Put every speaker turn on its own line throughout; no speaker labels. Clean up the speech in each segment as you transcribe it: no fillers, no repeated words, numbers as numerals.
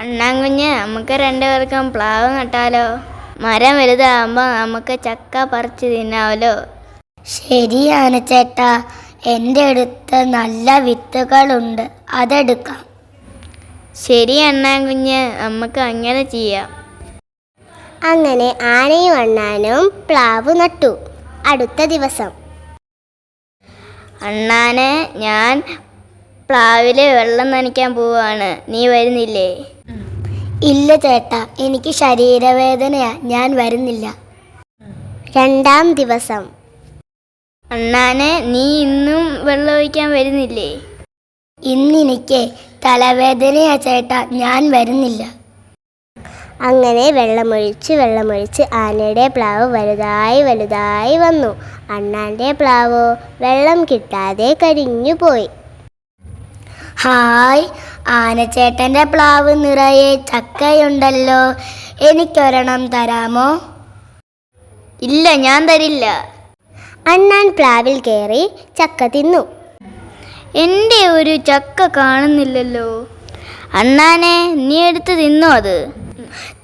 അണ്ണാങ്കുഞ്ഞ്, നമുക്ക് രണ്ടുപേർക്കും പ്ലാവ് നട്ടാലോ? മരം വലുതാകുമ്പോൾ നമുക്ക് ചക്ക പറിച്ച് തിന്നാവല്ലോ.
ശരിയാണ് ചേട്ടാ, എൻ്റെ അടുത്ത് നല്ല വിത്തുകളുണ്ട്, അതെടുക്കാം.
ശരി അണ്ണാങ്കുഞ്ഞ്, നമുക്ക് അങ്ങനെ ചെയ്യാം.
അങ്ങനെ ആനയും അണ്ണാനും പ്ലാവ് നട്ടു. അടുത്ത ദിവസം,
അണ്ണാനെ, ഞാൻ പ്ലാവിൽ വെള്ളം നനയ്ക്കാൻ പോവാണ്, നീ വരുന്നില്ലേ?
ഇല്ല ചേട്ടാ, എനിക്ക് ശരീരവേദനയാ, ഞാൻ വരുന്നില്ല.
രണ്ടാം ദിവസം,
അണ്ണാനെ, നീ ഇന്നും വെള്ളം ഒഴിക്കാൻ വരുന്നില്ലേ?
ഇന്നെനിക്ക് തലവേദനയാ ചേട്ടാ, ഞാൻ വരുന്നില്ല.
അങ്ങനെ വെള്ളമൊഴിച്ച് ആനയുടെ പ്ലാവ് വലുതായി വന്നു. അണ്ണാൻ്റെ പ്ലാവോ വെള്ളം കിട്ടാതെ കരിഞ്ഞുപോയി.
ഹായ്, ആനച്ചേട്ടൻ്റെ പ്ലാവ് നിറയെ ചക്കയുണ്ടല്ലോ, എനിക്കൊരെണ്ണം തരാമോ?
ഇല്ല, ഞാൻ തരില്ല.
അണ്ണാൻ പ്ലാവിൽ കയറി ചക്ക തിന്നു.
എൻ്റെ ഒരു ചക്ക കാണുന്നില്ലല്ലോ. അണ്ണാനെ, നീ എടുത്ത് തിന്നോ അത്?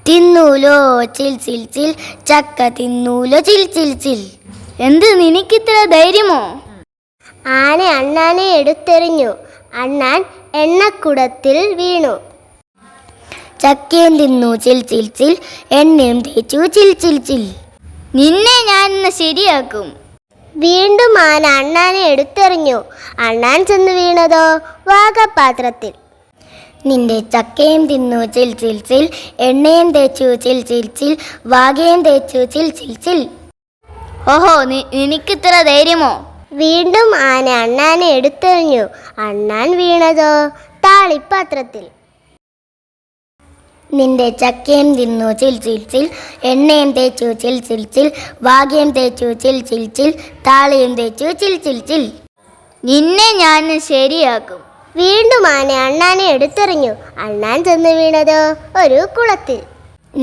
തിന്നൂലോ ചിൽ ചിൽ ചിൽ, ചക്ക തിന്നൂലോ ചിൽ ചിൽ ചിൽ.
എന്ത്, നിനക്കിത്ര ധൈര്യമോ?
ആന അണ്ണാനെ എടുത്തെറിഞ്ഞു. അണ്ണാൻ എണ്ണക്കുടത്തിൽ വീണു.
ചക്കയും തിന്നു ചിൽ ചിൽ ചിൽ, എണ്ണയും തേച്ചു ചിൽ ചിൽ ചിൽ.
നിന്നെ ഞാൻ ഇന്ന് ശരിയാക്കും.
വീണ്ടും ആന അണ്ണാനെ എടുത്തെറിഞ്ഞു. അണ്ണാൻ ചെന്ന് വീണതോ വാഗപാത്രത്തിൽ.
നിന്റെ ചക്കയും തിന്നു ചിൽ ചിൽ ചിൽ, എണ്ണയും തേച്ചു ചിൽ ചിൽ ചിൽ, വാകയും തേച്ചു ചിൽ ചിൽ ചിൽ.
ഓഹോ, നിനക്കിത്ര ധൈര്യമോ?
വീണ്ടും ആന അണ്ണാനെ എടുത്തെറിഞ്ഞു. അണ്ണാൻ വീണതോ താളിപ്പാത്രത്തിൽ.
നിന്റെ ചക്കയും തിന്നു ചിൽ ചിൽ ചിൽ, എണ്ണയും തേച്ചു ചിൽ ചിൽ ചിൽ, വാകയും തേച്ചു ചിൽ ചിൽ ചിൽ, താളിയും തേച്ചു ചിൽ ചിൽ ചിൽ.
നിന്നെ ഞാൻ ശരിയാക്കും.
വീണ്ടും ആന അണ്ണാനെ എടുത്തെറിഞ്ഞു. അണ്ണാൻ ചെന്ന് വീണതോ ഒരു കുളത്തിൽ.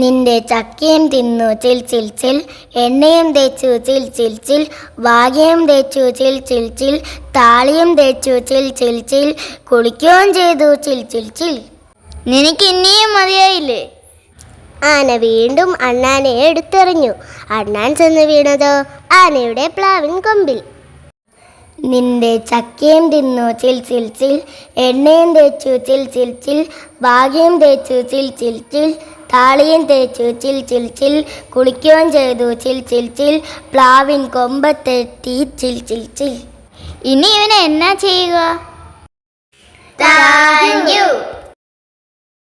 നിന്റെ ചക്കയും തിന്നു ചിൽ ചിൽ ചിൽ, എണ്ണയും തേച്ചു ചിൽ ചിൽ ചിൽ, വാകയും തേച്ചു ചിൽ ചിൽ ചിൽ, താളിയും തേച്ചു ചിൽ ചിൽ ചിൽ, കുളിക്കുകയും ചെയ്തു ചിൽ ചിൽ ചിൽ.
നിനക്ക് ഇനിയും മതിയായില്ലേ?
ആന വീണ്ടും അണ്ണാനെ എടുത്തെറിഞ്ഞു. അണ്ണാൻ ചെന്ന് വീണതോ ആനയുടെ പ്ലാവിൻ കൊമ്പിൽ.
നിന്റെ ചക്കയും തിന്നു ചിൽ ചിൽ ചിൽ, എണ്ണയും തേച്ചു ചിൽ ചിൽ ചിൽ, വാകയും തേച്ചു ചിൽ ചിൽ ചിൽ, താളിയും തേച്ചു ചിൽ ചിൽ ചിൽ, കുളിക്കുകയും ചെയ്തു ചിൽ ചിൽ ചിൽ, പ്ലാവിൻ കൊമ്പത്തെത്തി ചിൽ ചിൽ ചിൽ.
ഇനി ഇവനെ എന്നാ ചെയ്യുക?
Thank you.